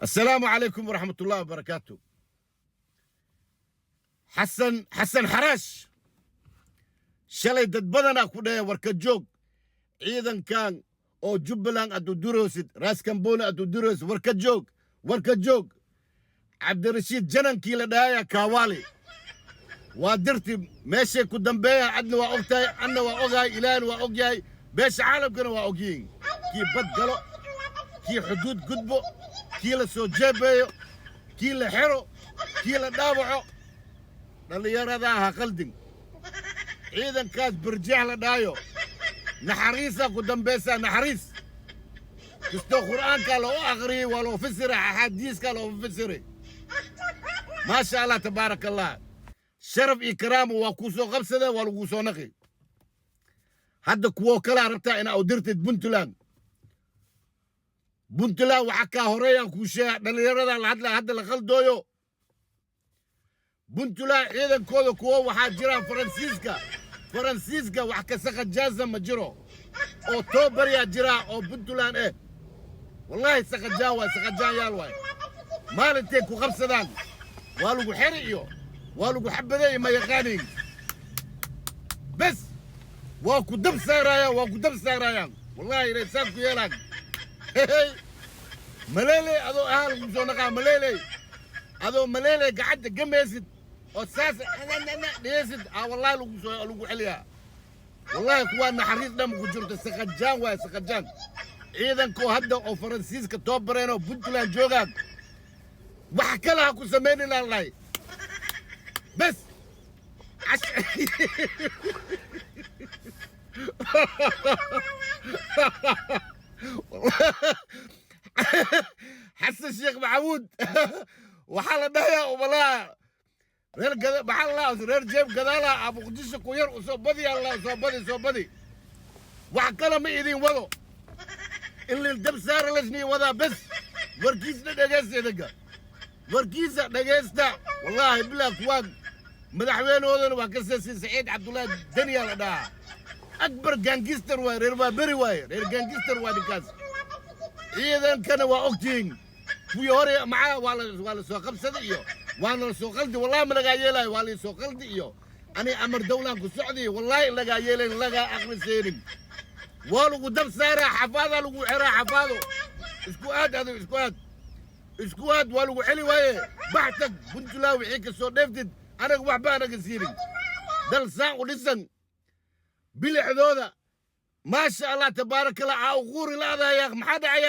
السلام عليكم ورحمة الله وبركاته. حسن حراش شلي دد بدنا كودايا وركا جوج عيدن كان او جبلان ادو دروسد راس كامبونا ادو دروس وركا جوج عبد الرشيد جنن كيلا دايا كاوالي وادرتي ماشي كدنبيا عدنا واوغتاي انا واوغاي الان واوغاي بيش عالم كنا واوغين كي بدلو كي حدود قدبو كي لا سو جيبيو كي لا حرو كي لا دابعو dhalinyaradaha qaldin ciidankaas birjeex la dhaayo naxariisa ku dambaysa naxariis kastoo qur'aanka loo aqriyay waa loo fasiray axaadiiska loo fasiray maasha allah tabaaraka allah sharaf iyo karaamo waa ku soo qabsadeen waa lagu soo naqi hadda kuwo kala rabtaa in aad dirtid Puntland waxa ka horeeyaan ku sheeg dhalinyarada hadda la qaldooyo Puntland ciidankooda kuwo waxaa jira Faransiiska wax ka saqajaaza ma jiro oo toobariya jira oo Puntland wallahi saqajaan yaal waay maalintay ku qabsadaan waa lagu xiri iyo waa lagu xabaday ma yaqaanin bas waa ku dab saarayaan wallahi reesaan ku yeelaan maleelay adoo ahal ku soo naqa maleelay gacanta gamaysid وساس انا ديسد والله لو عليها والله كوان نحريس دم كجرت سقجان اذا كو هدا او فرنسيسكا توبرينو بنتلان جوغان وحكى لها كو سميني الله بس حس الشيخ معود وحال دايا وبلا reer gada maxaa la reer jeeb gadaala abu qudus ku yar soo badi Allah soo badi wax kala ma idin wado ilaa dab saar lasni wada bas warkiisna dhageysta wallahi bilaa kuwaan madaxweynoodan waa ka sii Saciid Cabdullaahi Daniya la dhaha akbar gangster waa reer gangster waa dikaas ciidan kana waa ogtiin kuwii hore macaa waa la soo qabsaday iyo وانا سو قلدي والله ما لقى يلاي والله سو قلدي iyo ani amar dawlan ku socdi wallahi laga yeeleen laga aqriseerin walugu dab saara xafaada lagu xira xafaado isku aad walugu xili waaye baxtag Puntland wixii ka soo dheeftid anaga waxba anaga siirin dal saan u dhisan bilixdooda ma sha Allah tabaarakallah aa uquri laada ya maxaa dhacay